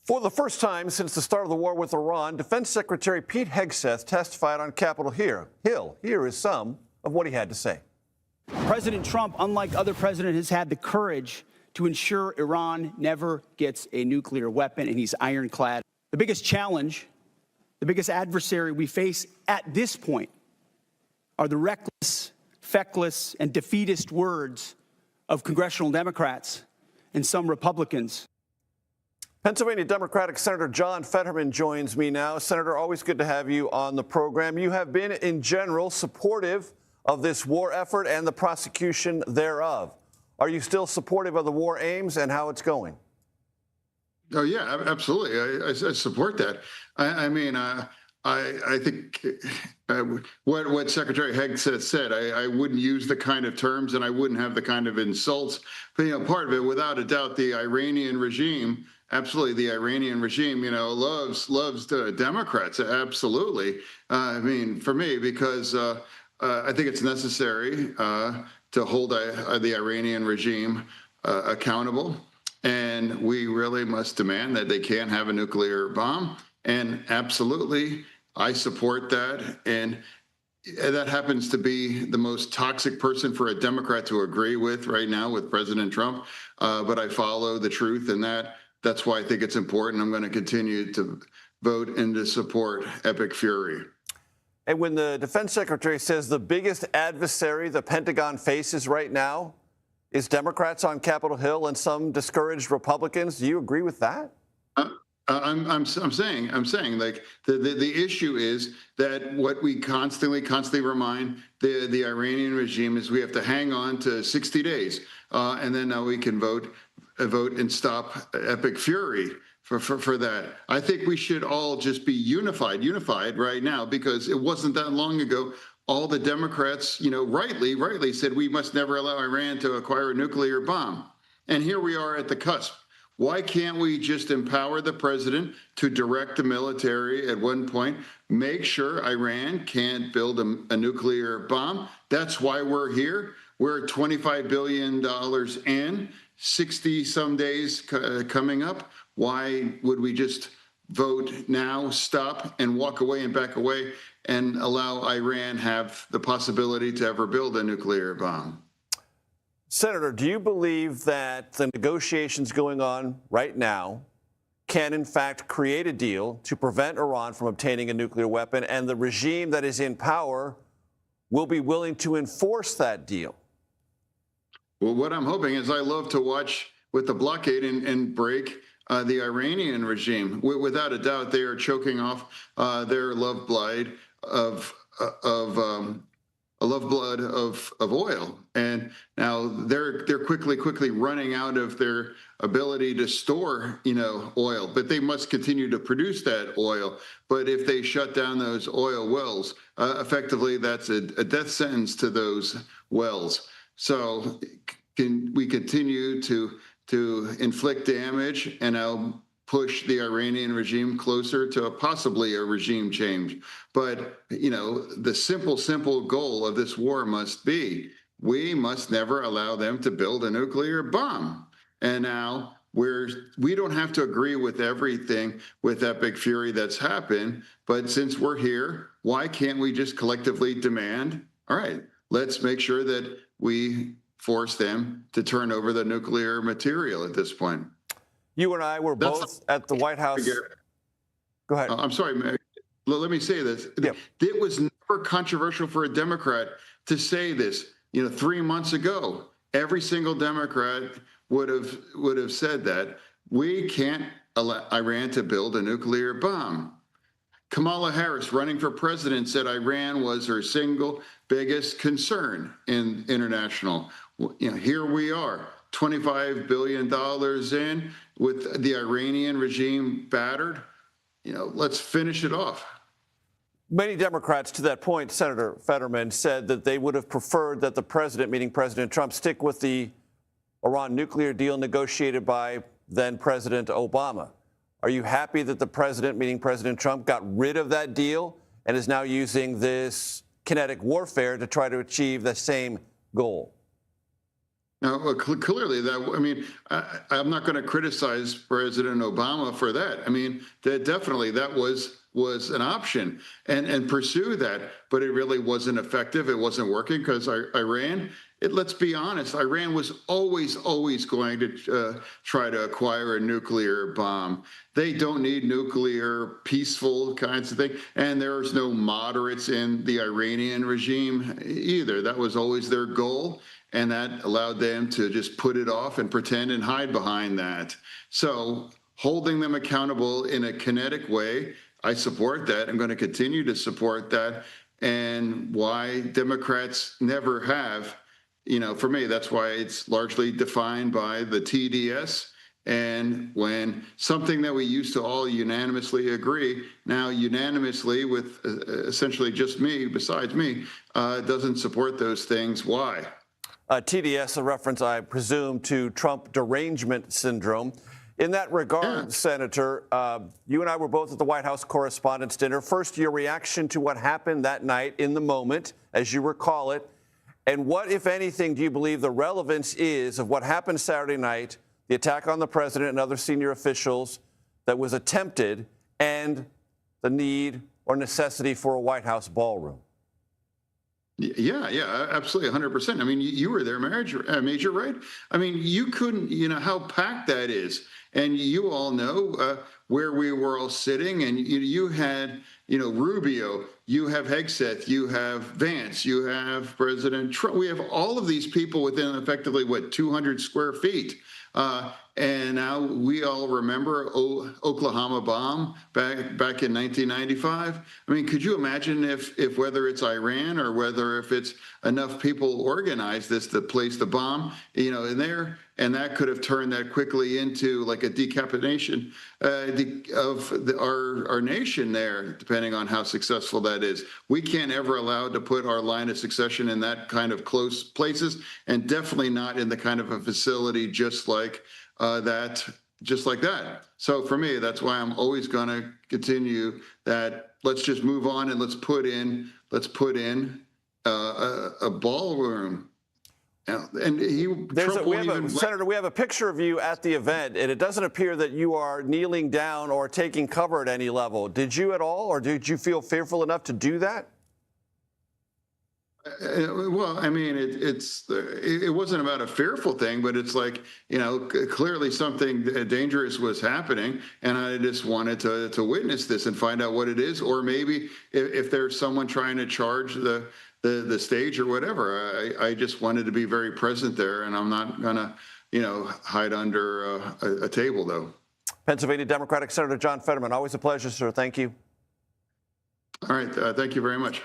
For the first time since the start of the war with Iran, Defense Secretary Pete Hegseth testified on Capitol Hill. Here is some of what he had to say. President Trump, unlike other presidents, has had the courage to ensure Iran never gets a nuclear weapon, and he's ironclad. The biggest challenge, the biggest adversary we face at this point are the reckless, feckless, and defeatist words of congressional Democrats and some Republicans. Pennsylvania Democratic Senator John Fetterman joins me now. Senator, always good to have you on the program. You have been, in general, supportive of this war effort and the prosecution thereof. Are you still supportive of the war aims and how it's going? Oh, yeah, absolutely. I support that. I think what Secretary Hegseth said, I wouldn't use the kind of terms and I wouldn't have the kind of insults. But, part of it, without a doubt, the Iranian regime, absolutely, the Iranian regime, loves the Democrats. Absolutely. For me, because I think it's necessary to hold the Iranian regime accountable. And we really must demand that they can't have a nuclear bomb. And absolutely, I support that. And that happens to be the most toxic person for a Democrat to agree with right now with President Trump. But I follow the truth in that. That's why I think it's important. I'm going to continue to vote and to support Epic Fury. And when the defense secretary says the biggest adversary the Pentagon faces right now is Democrats on Capitol Hill and some discouraged Republicans, do you agree with that? I'm saying like the issue is that what we constantly remind the Iranian regime is we have to hang on to 60 days, and then now we can vote and stop Epic Fury for that. I think we should all just be unified right now, because it wasn't that long ago all the Democrats, rightly said we must never allow Iran to acquire a nuclear bomb. And here we are at the cusp. Why can't we just empower the president to direct the military at one point, make sure Iran can't build a nuclear bomb? That's why we're here. We're $25 billion in, 60 some days coming up. Why would we just vote now, stop, and walk away and back away and allow Iran have the possibility to ever build a nuclear bomb? Senator, do you believe that the negotiations going on right now can, in fact, create a deal to prevent Iran from obtaining a nuclear weapon, and the regime that is in power will be willing to enforce that deal? Well, what I'm hoping is I love to watch with the blockade and break the Iranian regime. Without a doubt, they are choking off their lifeblood of oil, and now they're quickly running out of their ability to store oil. But they must continue to produce that oil. But if they shut down those oil wells, effectively that's a death sentence to those wells. So can we continue to inflict damage and now push the Iranian regime closer to possibly a regime change? But, the simple goal of this war must be, we must never allow them to build a nuclear bomb. And now we don't have to agree with everything with Epic Fury that's happened, but since we're here, why can't we just collectively demand, all right, let's make sure that we force them to turn over the nuclear material at this point? You and I were both at the White House. Go ahead. I'm sorry, Mary. Let me say this. Yeah. It was never controversial for a Democrat to say this. 3 months ago, every single Democrat would have said that we can't allow Iran to build a nuclear bomb. Kamala Harris, running for president, said Iran was her single biggest concern in international. Here we are, $25 billion in, with the Iranian regime battered. Let's finish it off. Many Democrats, to that point, Senator Fetterman, said that they would have preferred that the president, meaning President Trump, stick with the Iran nuclear deal negotiated by then President Obama. Are you happy that the president, meaning President Trump, got rid of that deal and is now using this kinetic warfare to try to achieve the same goal? Now, clearly, I'm not going to criticize President Obama for that. I mean, definitely that was an option and pursue that, but it really wasn't effective. It wasn't working because Iran. Let's be honest, Iran was always going to try to acquire a nuclear bomb. They don't need nuclear, peaceful kinds of thing. And there's no moderates in the Iranian regime either. That was always their goal. And that allowed them to just put it off and pretend and hide behind that. So holding them accountable in a kinetic way, I support that. I'm going to continue to support that. And why Democrats never have, for me, that's why it's largely defined by the TDS. And when something that we used to all unanimously agree, now unanimously with essentially just me, besides me, doesn't support those things. Why? TDS, a reference, I presume, to Trump derangement syndrome. In that regard, Senator, you and I were both at the White House Correspondents' Dinner. First, your reaction to what happened that night in the moment, as you recall it, and what, if anything, do you believe the relevance is of what happened Saturday night, the attack on the president and other senior officials that was attempted, and the need or necessity for a White House ballroom? Yeah, absolutely, 100%. I mean, you were there, Major, right? I mean, you couldn't, how packed that is. And you all know where we were all sitting, and you had, Rubio, you have Hegseth, you have Vance, you have President Trump. We have all of these people within effectively, 200 square feet. And now we all remember Oklahoma bomb back in 1995. I mean, could you imagine if whether it's Iran or whether if it's enough people organize this to place the bomb, in there, and that could have turned that quickly into like a decapitation of our nation there, depending on how successful that is. We can't ever allow to put our line of succession in that kind of close places, and definitely not in the kind of a facility just like that. So for me, that's why I'm always going to continue that. Let's just move on and let's put in a ballroom. And Senator, we have a picture of you at the event, and it doesn't appear that you are kneeling down or taking cover at any level. Did you at all, or did you feel fearful enough to do that? Well, I mean, it wasn't about a fearful thing, but it's like, clearly something dangerous was happening, and I just wanted to witness this and find out what it is, or maybe if there's someone trying to charge the stage or whatever. I just wanted to be very present there, and I'm not gonna, hide under a table, though. Pennsylvania Democratic Senator John Fetterman, always a pleasure, sir. Thank you. All right, thank you very much.